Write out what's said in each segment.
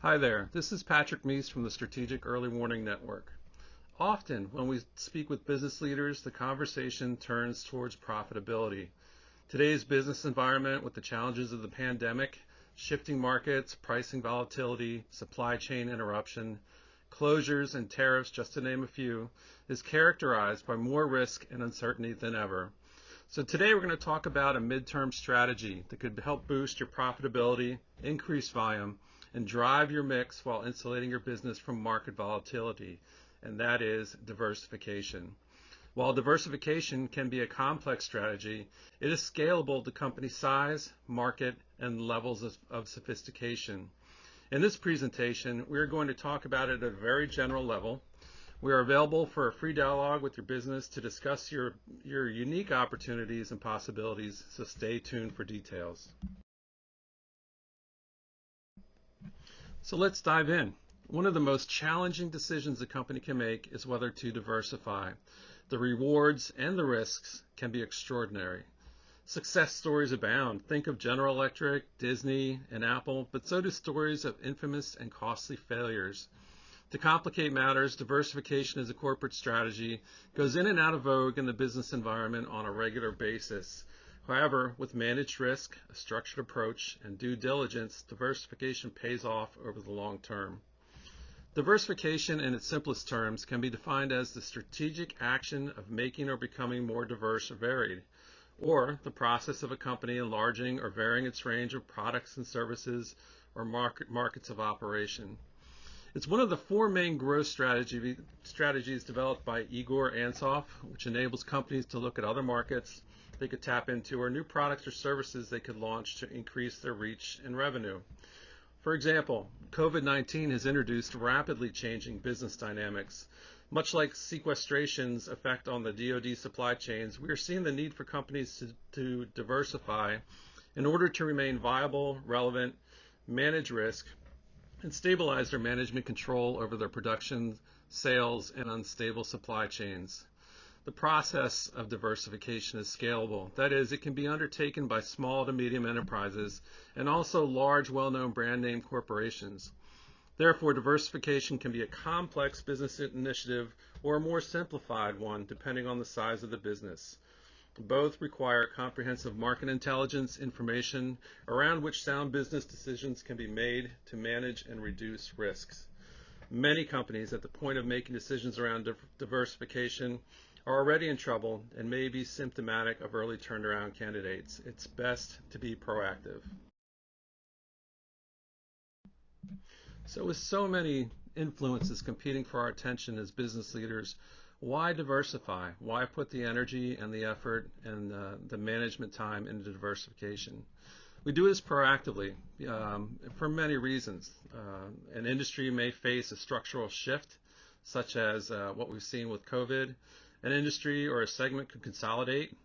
Hi there, this is Patrick Meese from the Strategic Early Warning Network. Often, when we speak with business leaders, the conversation turns towards profitability. Today's business environment, with the challenges of the pandemic, shifting markets, pricing volatility, supply chain interruption, closures, and tariffs, just to name a few, is characterized by more risk and uncertainty than ever. So today we're going to talk about a midterm strategy that could help boost your profitability, increase volume, and drive your mix while insulating your business from market volatility, and that is diversification. While diversification can be a complex strategy, it is scalable to company size, market, and levels of sophistication. In this presentation, we are going to talk about it at a very general level. We are available for a free dialogue with your business to discuss your unique opportunities and possibilities, so stay tuned for details. So let's dive in. One of the most challenging decisions a company can make is whether to diversify. The rewards and the risks can be extraordinary. Success stories abound. Think of General Electric, Disney, and Apple, but so do stories of infamous and costly failures. To complicate matters, diversification as a corporate strategy goes in and out of vogue in the business environment on a regular basis. However, with managed risk, a structured approach, and due diligence, diversification pays off over the long term. Diversification, in its simplest terms, can be defined as the strategic action of making or becoming more diverse or varied, or the process of a company enlarging or varying its range of products and services or markets of operation. It's one of the four main growth strategies developed by Igor Ansoff, which enables companies to look at other markets they could tap into or new products or services they could launch to increase their reach and revenue. For example, COVID-19 has introduced rapidly changing business dynamics. Much like sequestration's effect on the DoD supply chains, we are seeing the need for companies to diversify in order to remain viable, relevant, manage risk, and stabilize their management control over their production, sales, and unstable supply chains. The process of diversification is scalable. That is, it can be undertaken by small to medium enterprises and also large, well-known brand name corporations. Therefore, diversification can be a complex business initiative or a more simplified one, depending on the size of the business. Both require comprehensive market intelligence information around which sound business decisions can be made to manage and reduce risks. Many companies at the point of making decisions around diversification are already in trouble and may be symptomatic of early turnaround candidates. It's best to be proactive. So with so many influences competing for our attention as business leaders, why diversify? Why put the energy and the effort and the management time into diversification? We do this proactively for many reasons. An industry may face a structural shift, such as what we've seen with COVID. An industry or a segment could consolidate.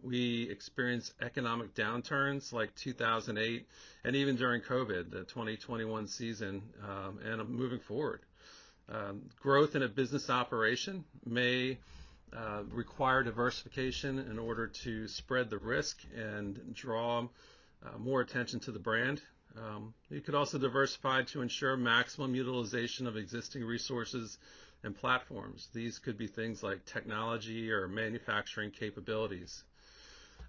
We experience economic downturns like 2008 and even during COVID, the 2021 season, and moving forward. Growth in a business operation may require diversification in order to spread the risk and draw more attention to the brand. You could also diversify to ensure maximum utilization of existing resources and platforms. These could be things like technology or manufacturing capabilities.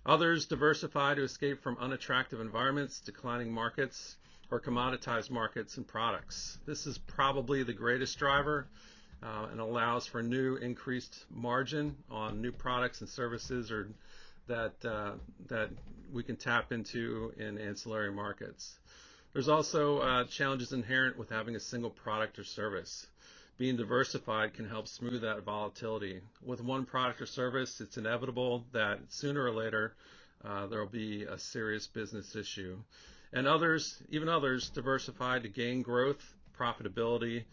Others diversify to escape from unattractive environments, declining markets, or commoditized markets and products. This is probably the greatest driver and allows for new increased margin on new products and services or that we can tap into in ancillary markets. There's also challenges inherent with having a single product or service. Being diversified can help smooth that volatility. With one product or service, it's inevitable that sooner or later there will be a serious business issue. And even others diversify to gain growth, profitability,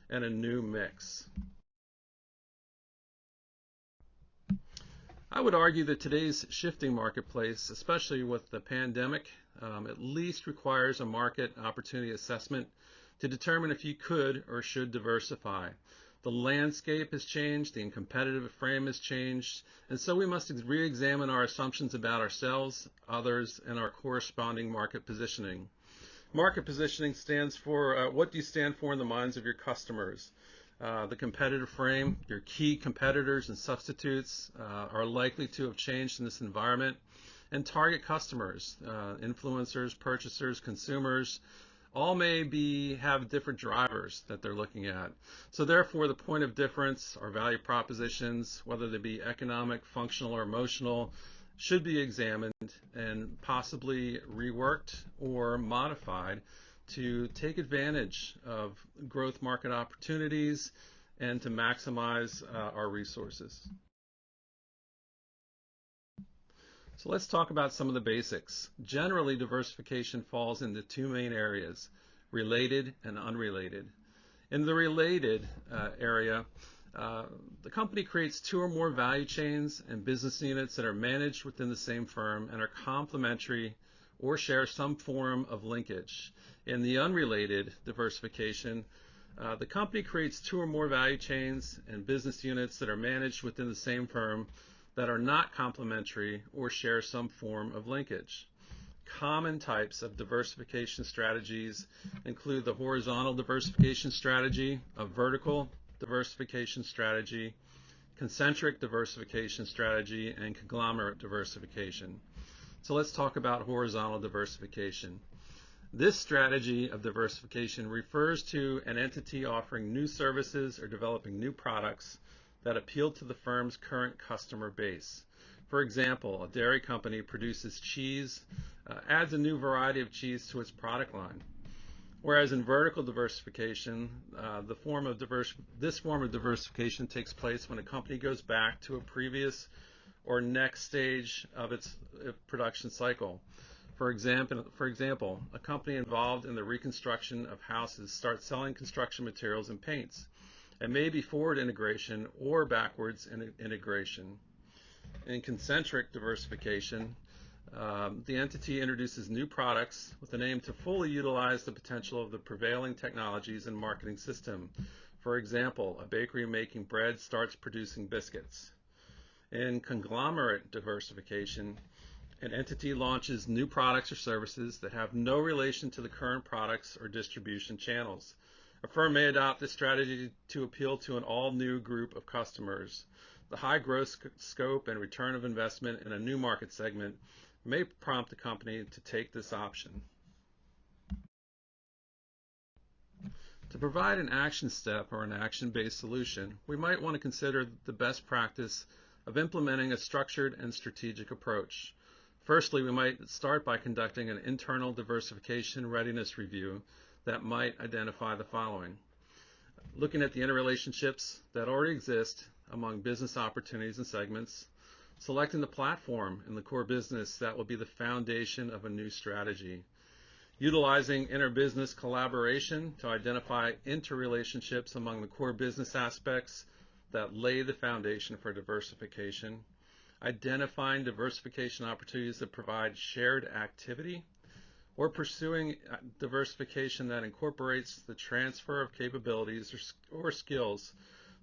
and a new mix. I would argue that today's shifting marketplace, especially with the pandemic, at least requires a market opportunity assessment to determine if you could or should diversify. The landscape has changed, the competitive frame has changed, and so we must re-examine our assumptions about ourselves, others, and our corresponding market positioning. Market positioning stands for what do you stand for in the minds of your customers? The competitive frame, your key competitors and substitutes are likely to have changed in this environment, and target customers, influencers, purchasers, consumers, all may have different drivers that they're looking at. So therefore, the point of difference or value propositions, whether they be economic, functional, or emotional, should be examined and possibly reworked or modified to take advantage of growth market opportunities and to maximize our resources. So let's talk about some of the basics. Generally, diversification falls into two main areas, related and unrelated. In the related area, the company creates two or more value chains and business units that are managed within the same firm and are complementary or share some form of linkage. In the unrelated diversification, the company creates two or more value chains and business units that are managed within the same firm that are not complementary or share some form of linkage. Common types of diversification strategies include the horizontal diversification strategy, a vertical diversification strategy, concentric diversification strategy, and conglomerate diversification. So let's talk about horizontal diversification. This strategy of diversification refers to an entity offering new services or developing new products that appeal to the firm's current customer base. For example, a dairy company produces cheese, adds a new variety of cheese to its product line. Whereas in vertical diversification, this form of diversification takes place when a company goes back to a previous or next stage of its production cycle. For example, a company involved in the reconstruction of houses starts selling construction materials and paints. It may be forward integration or backwards integration. In concentric diversification, the entity introduces new products with an aim to fully utilize the potential of the prevailing technologies and marketing system. For example, a bakery making bread starts producing biscuits. In conglomerate diversification, an entity launches new products or services that have no relation to the current products or distribution channels. A firm may adopt this strategy to appeal to an all-new group of customers. The high growth scope and return of investment in a new market segment may prompt the company to take this option. To provide an action step or an action-based solution, we might want to consider the best practice of implementing a structured and strategic approach. Firstly, we might start by conducting an internal diversification readiness review that might identify the following. Looking at the interrelationships that already exist among business opportunities and segments, selecting the platform in the core business that will be the foundation of a new strategy, utilizing interbusiness collaboration to identify interrelationships among the core business aspects that lay the foundation for diversification, identifying diversification opportunities that provide shared activity, or pursuing diversification that incorporates the transfer of capabilities or skills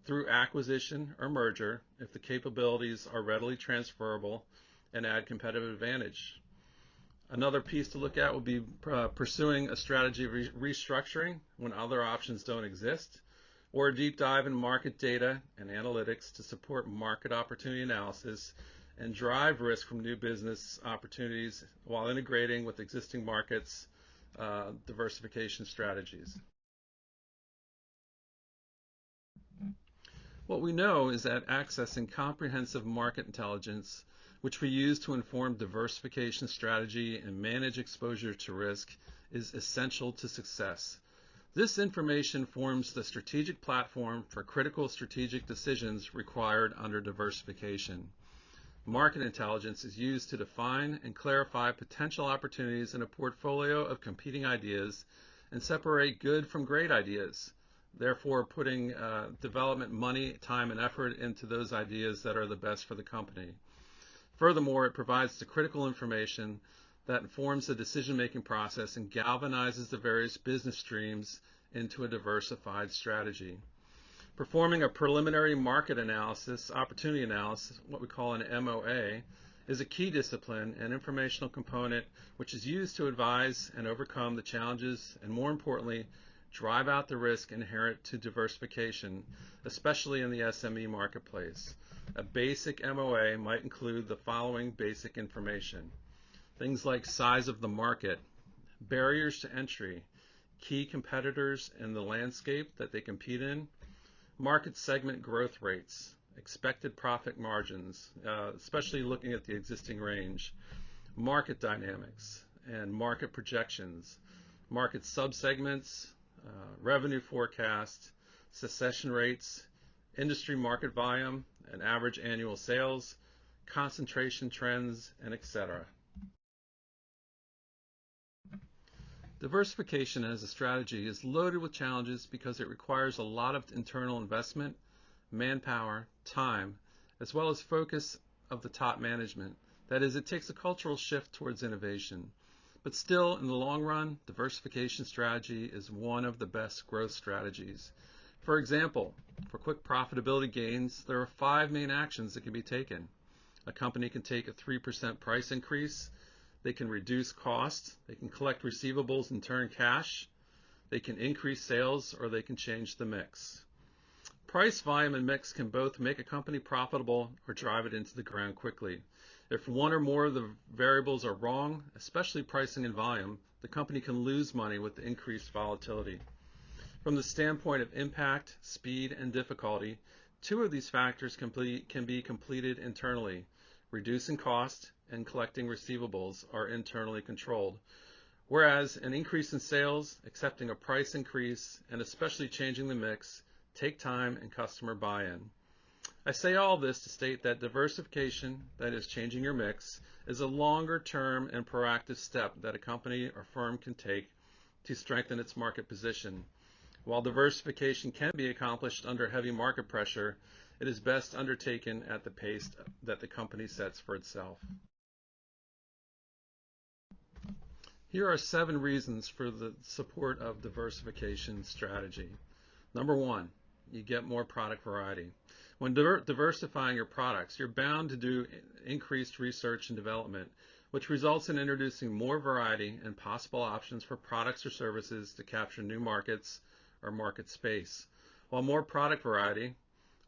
through acquisition or merger if the capabilities are readily transferable and add competitive advantage. Another piece to look at would be pursuing a strategy of restructuring when other options don't exist, or a deep dive in market data and analytics to support market opportunity analysis and drive risk from new business opportunities while integrating with existing markets diversification strategies. What we know is that accessing comprehensive market intelligence, which we use to inform diversification strategy and manage exposure to risk, is essential to success. This information forms the strategic platform for critical strategic decisions required under diversification. Market intelligence is used to define and clarify potential opportunities in a portfolio of competing ideas and separate good from great ideas, therefore putting development money, time, and effort into those ideas that are the best for the company. Furthermore, it provides the critical information that informs the decision-making process and galvanizes the various business streams into a diversified strategy. Performing a preliminary market analysis, opportunity analysis, what we call an MOA, is a key discipline and informational component which is used to advise and overcome the challenges and, more importantly, drive out the risk inherent to diversification, especially in the SME marketplace. A basic MOA might include the following basic information: things like size of the market, barriers to entry, key competitors in the landscape that they compete in, market segment growth rates, expected profit margins, especially looking at the existing range, market dynamics and market projections, market subsegments, revenue forecast, succession rates, industry market volume and average annual sales, concentration trends, and etc. Diversification as a strategy is loaded with challenges because it requires a lot of internal investment, manpower, time, as well as focus of the top management. That is, it takes a cultural shift towards innovation. But still, in the long run, diversification strategy is one of the best growth strategies. For example, for quick profitability gains, there are 5 main actions that can be taken. A company can take a 3% price increase. They can reduce costs, they can collect receivables and turn cash, they can increase sales, or they can change the mix. Price, volume, and mix can both make a company profitable or drive it into the ground quickly. If one or more of the variables are wrong, especially pricing and volume, the company can lose money with the increased volatility. From the standpoint of impact, speed, and difficulty, 2 of these factors can be completed internally. Reducing cost and collecting receivables are internally controlled, whereas an increase in sales, accepting a price increase, and especially changing the mix take time and customer buy-in. I say all this to state that diversification, that is changing your mix, is a longer-term and proactive step that a company or firm can take to strengthen its market position. While diversification can be accomplished under heavy market pressure, it is best undertaken at the pace that the company sets for itself. Here are 7 reasons for the support of diversification strategy. Number 1, you get more product variety. When diversifying your products, you're bound to do increased research and development, which results in introducing more variety and possible options for products or services to capture new markets or market space. With more product variety,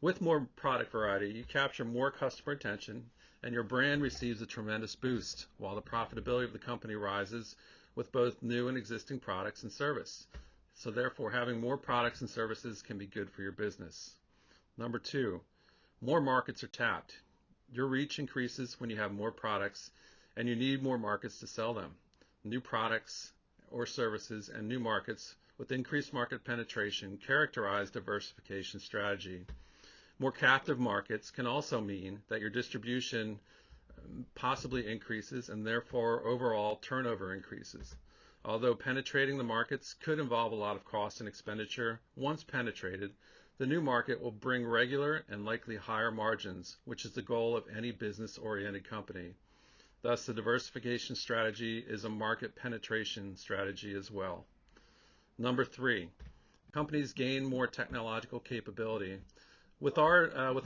you capture more customer attention and your brand receives a tremendous boost, while the profitability of the company rises with both new and existing products and service. So therefore, having more products and services can be good for your business. Number 2, more markets are tapped. Your reach increases when you have more products and you need more markets to sell them. New products or services and new markets with increased market penetration characterize diversification strategy. More captive markets can also mean that your distribution possibly increases and therefore overall turnover increases. Although penetrating the markets could involve a lot of cost and expenditure, once penetrated, the new market will bring regular and likely higher margins, which is the goal of any business-oriented company. Thus, the diversification strategy is a market penetration strategy as well. Number 3, companies gain more technological capability. With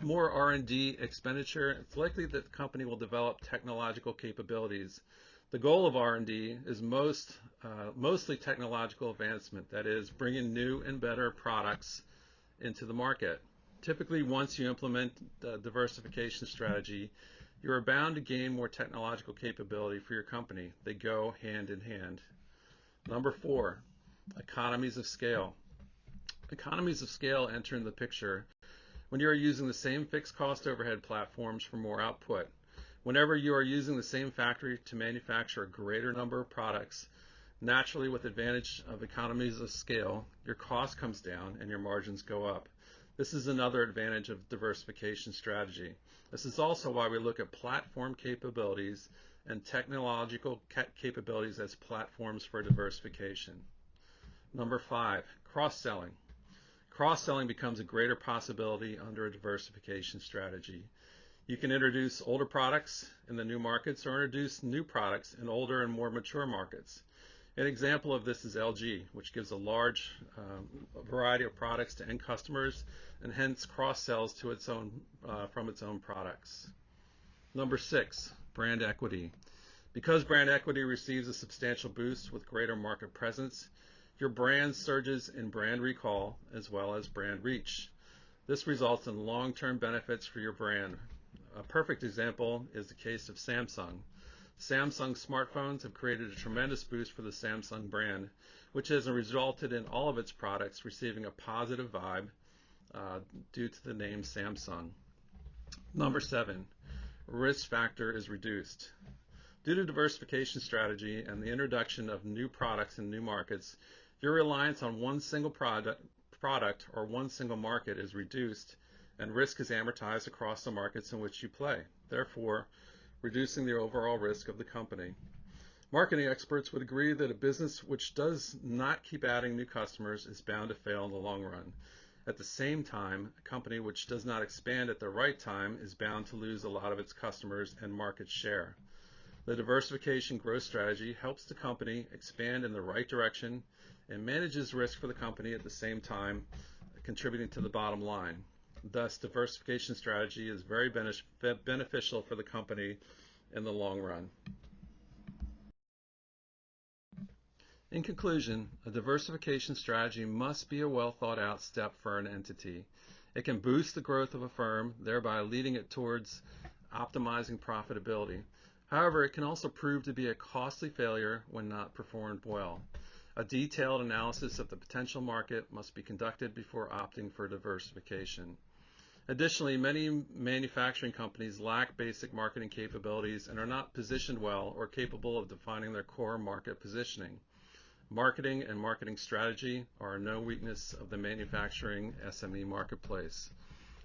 more R&D expenditure, it's likely that the company will develop technological capabilities. The goal of R&D is mostly technological advancement, that is, bringing new and better products into the market. Typically, once you implement the diversification strategy, you are bound to gain more technological capability for your company. They go hand in hand. Number 4, economies of scale. Economies of scale enter in the picture when you are using the same fixed cost overhead platforms for more output. Whenever you are using the same factory to manufacture a greater number of products, naturally with advantage of economies of scale, your cost comes down and your margins go up. This is another advantage of diversification strategy. This is also why we look at platform capabilities and technological capabilities as platforms for diversification. Number 5, cross-selling. Cross-selling becomes a greater possibility under a diversification strategy. You can introduce older products in the new markets or introduce new products in older and more mature markets. An example of this is LG, which gives a large variety of products to end customers and hence cross-sells to its own, from its own products. Number 6, Brand equity. Because brand equity receives a substantial boost with greater market presence, your brand surges in brand recall as well as brand reach. This results in long-term benefits for your brand. A perfect example is the case of Samsung. Samsung smartphones have created a tremendous boost for the Samsung brand, which has resulted in all of its products receiving a positive vibe due to the name Samsung. Number 7, risk factor is reduced. Due to diversification strategy and the introduction of new products in new markets, your reliance on one single product or one single market is reduced, and risk is amortized across the markets in which you play, therefore reducing the overall risk of the company. Marketing experts would agree that a business which does not keep adding new customers is bound to fail in the long run. At the same time, a company which does not expand at the right time is bound to lose a lot of its customers and market share. The diversification growth strategy helps the company expand in the right direction and manages risk for the company at the same time, contributing to the bottom line. Thus, diversification strategy is very beneficial for the company in the long run. In conclusion, a diversification strategy must be a well thought out step for an entity. It can boost the growth of a firm, thereby leading it towards optimizing profitability. However, it can also prove to be a costly failure when not performed well. A detailed analysis of the potential market must be conducted before opting for diversification. Additionally, many manufacturing companies lack basic marketing capabilities and are not positioned well or capable of defining their core market positioning. Marketing and marketing strategy are no weakness of the manufacturing SME marketplace.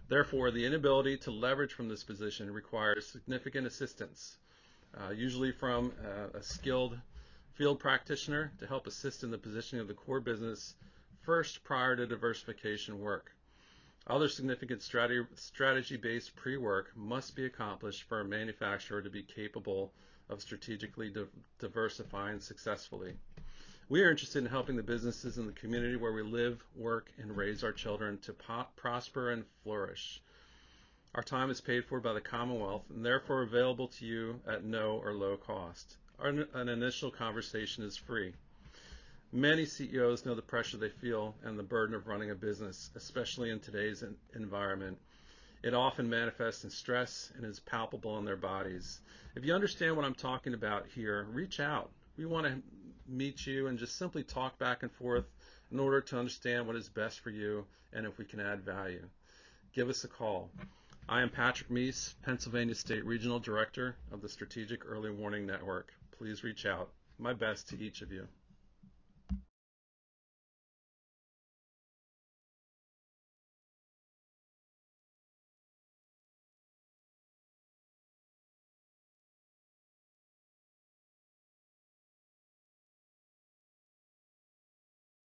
Therefore, the inability to leverage from this position requires significant assistance, usually from a skilled field practitioner to help assist in the positioning of the core business first prior to diversification work. Other significant strategy-based pre-work must be accomplished for a manufacturer to be capable of strategically diversifying successfully. We are interested in helping the businesses in the community where we live, work, and raise our children to prosper and flourish. Our time is paid for by the Commonwealth and therefore available to you at no or low cost. An initial conversation is free. Many CEOs know the pressure they feel and the burden of running a business, especially in today's environment. It often manifests in stress and is palpable in their bodies. If you understand what I'm talking about here, reach out. We want to meet you and just simply talk back and forth in order to understand what is best for you and if we can add value. Give us a call. I am Patrick Meese, Pennsylvania State Regional Director of the Strategic Early Warning Network. Please reach out. My best to each of you.